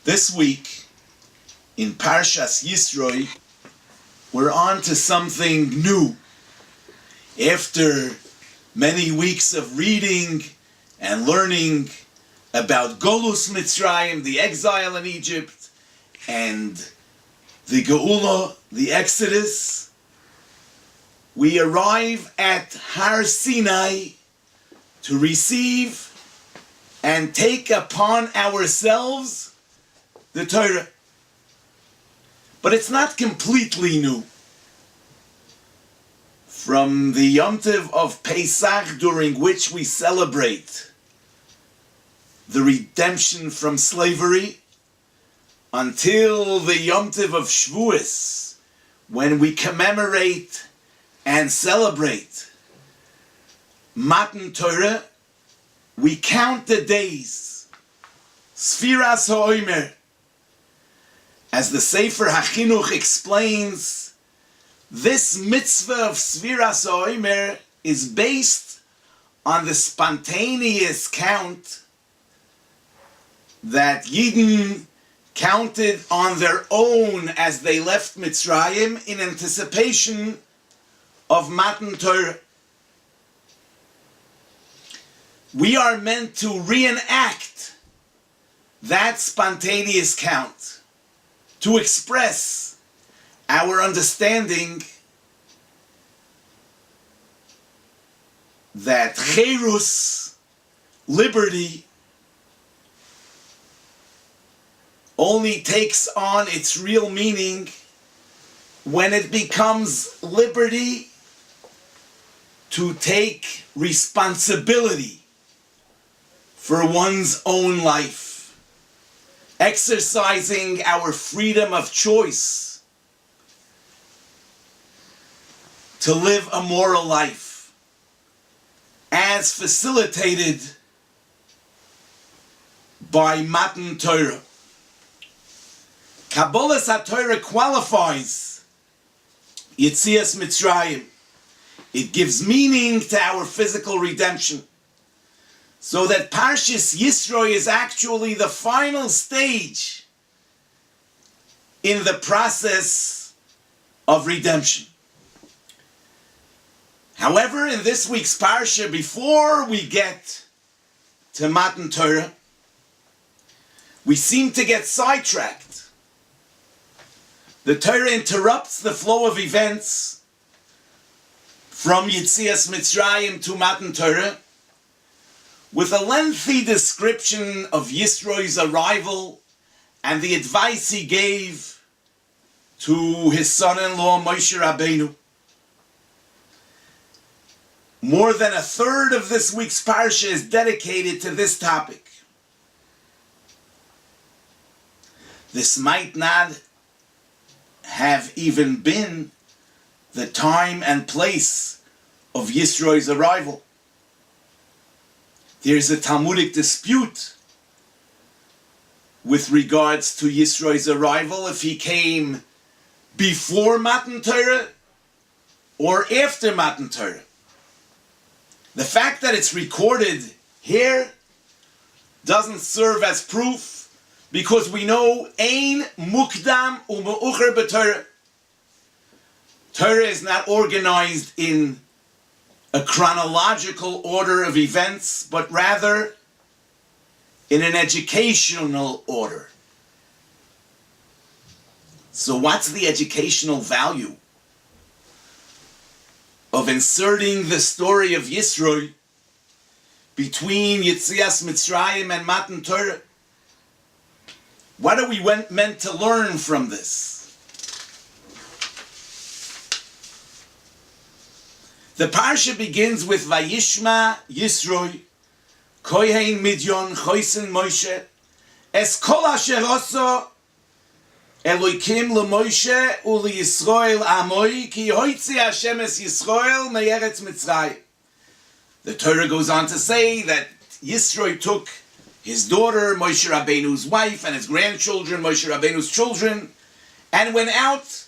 This week, in Parshas Yitro, we're on to something new. After many weeks of reading and learning about Golus Mitzrayim, the exile in Egypt, and the Geula, the Exodus, we arrive at Har Sinai to receive and take upon ourselves the Torah. But it's not completely new. From the Yom Tov of Pesach, during which we celebrate the redemption from slavery, until the Yom Tov of Shavuos, when we commemorate and celebrate Matan Torah, we count the days. Sfiras HaOmer. As the Sefer HaChinuch explains, this mitzvah of Sfiras HaOmer is based on the spontaneous count that Yidden counted on their own as they left Mitzrayim in anticipation of Matan Torah. We are meant to reenact that spontaneous count, to express our understanding that Cherus, liberty, only takes on its real meaning when it becomes liberty to take responsibility for one's own life, exercising our freedom of choice to live a moral life as facilitated by Matan Torah. Kabbalas HaTorah qualifies Yetzias Mitzrayim. It gives meaning to our physical redemption. So that Parshas Yitro is actually the final stage in the process of redemption. However, in this week's Parsha, before we get to Matan Torah, we seem to get sidetracked. The Torah interrupts the flow of events from Yetzias Mitzrayim to Matan Torah with a lengthy description of Yisro's arrival and the advice he gave to his son-in-law Moshe Rabbeinu. More than a third of this week's parsha is dedicated to this topic. This might not have even been the time and place of Yisro's arrival. There's a Talmudic dispute with regards to Yisro's arrival, if he came before Matan Torah or after Matan Torah. The fact that it's recorded here doesn't serve as proof, because we know Ein Mukdam u'Me'ucher b'Torah. Torah is not organized in a chronological order of events, but rather in an educational order. So what's the educational value of inserting the story of Yitro between Yetzias Mitzrayim and Matan Torah? What are we meant to learn from this? The parsha begins with Vayishma Yisro Kohen Midyon Choisen Moshe Es Kol Asher Oso Elokim LeMoshe UleYisrael Amoi Ki Hoitzi Hashem Es Yisrael Me'eretz Mitzrayim. The Torah goes on to say that Yisro took his daughter, Moshe Rabbeinu's wife, and his grandchildren, Moshe Rabbeinu's children, and went out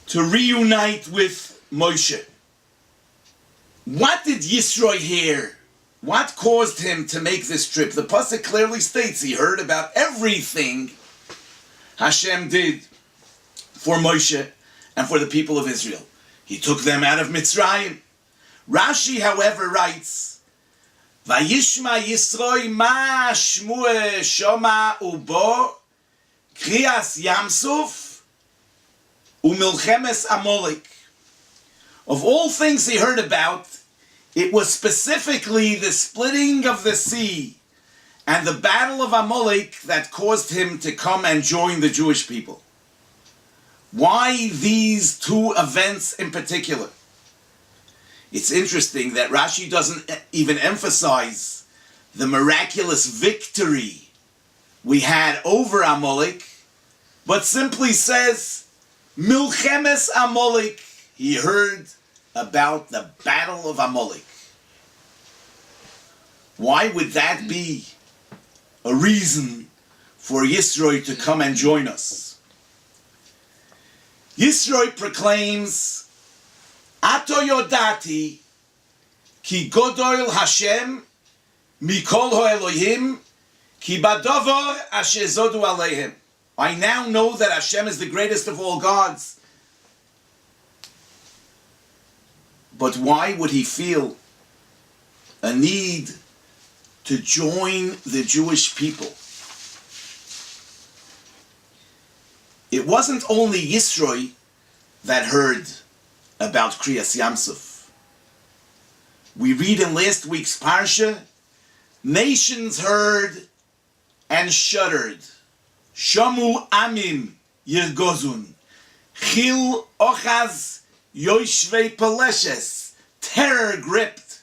to reunite with Moshe. What did Yisro hear What caused him to make this trip? The pasuk clearly states he heard about everything Hashem did for Moshe and for the people of Israel. He took them out of Mitzrayim. Rashi, however, writes, Vayishma Yisroi ma shmue shoma ubo kriyas Yamsuf umilchemes Amalek. Of all things he heard about, it was specifically the splitting of the sea and the battle of Amalek that caused him to come and join the Jewish people. Why these two events in particular? It's interesting that Rashi doesn't even emphasize the miraculous victory we had over Amalek, but simply says, Milchemes Amalek. He heard about the battle of Amalek. Why would that be a reason for Yitro to come and join us? Yitro proclaims, Ato yodati ki godol Hashem mikol ha'elohim ki badovar asher zodu aleihem. I now know that Hashem is the greatest of all gods. But why would he feel a need to join the Jewish people? It wasn't only Yisro that heard about Kriyas Yamsuf. We read in last week's Parsha, nations heard and shuddered. Shamu amim yirgozun. Chil ochaz yoshvei peleshes. Terror gripped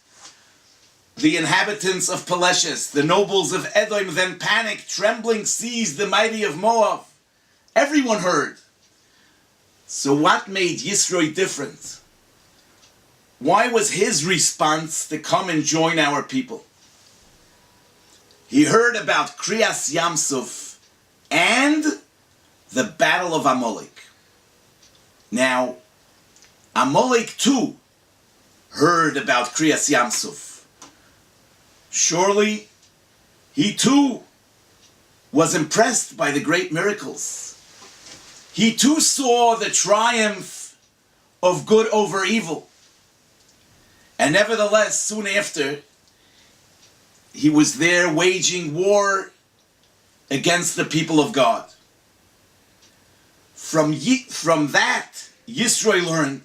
the inhabitants of Peleshes. The nobles of Edom then panicked. Trembling seized the mighty of Moab. Everyone heard. So what made Yisro different? Why was his response to come and join our people? He heard about Kriyas Yamsuf and the battle of Amalek. Now, Amalek too heard about Kriyas Yamsuf. Surely, he too was impressed by the great miracles. He too saw the triumph of good over evil. And nevertheless, soon after, he was there waging war against the people of God. From that, Yisro learned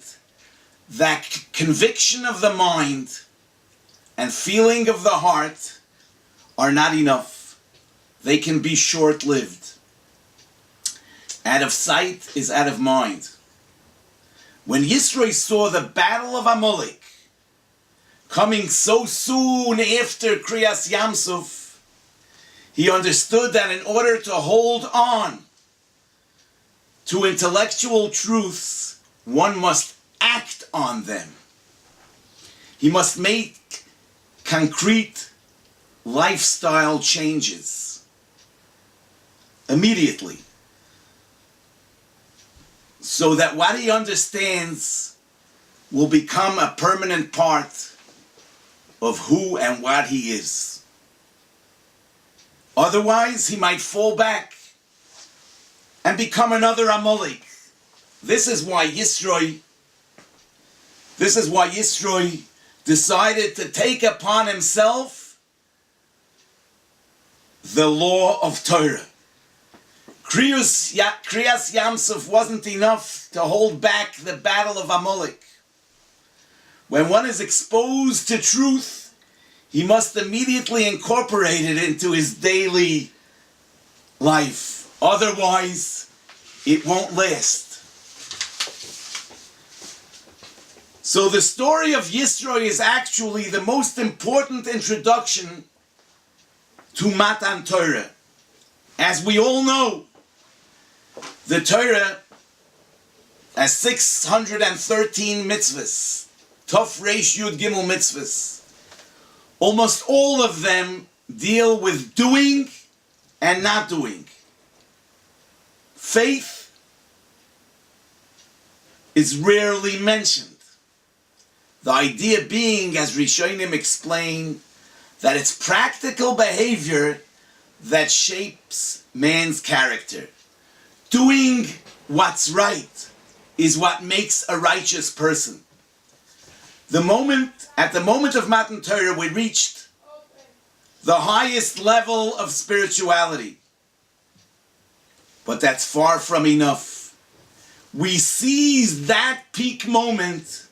that conviction of the mind and feeling of the heart are not enough. They can be short-lived. Out of sight is out of mind. When Yisro saw the battle of Amalek coming so soon after Kriyas Yamsuf, he understood that in order to hold on to intellectual truths, one must act on them. He must make concrete lifestyle changes immediately, so that what he understands will become a permanent part of who and what he is. Otherwise, he might fall back and become another Amalek. This is why Yisro decided to take upon himself the law of Torah. Kriyas Yamsuf wasn't enough to hold back the battle of Amalek. When one is exposed to truth, he must immediately incorporate it into his daily life. Otherwise, it won't last. So the story of Yitro is actually the most important introduction to Matan Torah. As we all know, the Torah has 613 mitzvahs, Tov Reish Yud Gimel mitzvahs. Almost all of them deal with doing and not doing. Faith is rarely mentioned. The idea being, as Rishonim explain, that it's practical behavior that shapes man's character. Doing what's right is what makes a righteous person. At the moment of Matan Torah, we reached the highest level of spirituality. But that's far from enough. We seize that peak moment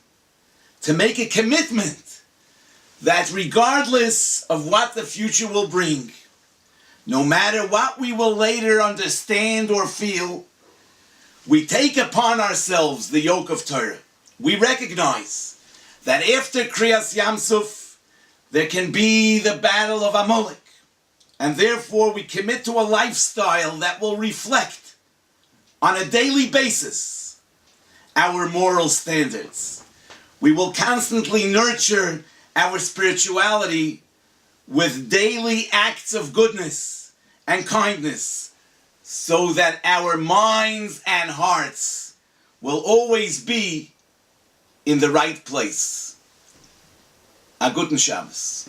to make a commitment that regardless of what the future will bring, no matter what we will later understand or feel, we take upon ourselves the yoke of Torah. We recognize that after Kriyas Yamsuf, there can be the battle of Amalek. And therefore we commit to a lifestyle that will reflect on a daily basis our moral standards. We will constantly nurture our spirituality with daily acts of goodness and kindness, so that our minds and hearts will always be in the right place. A guten Shabbos.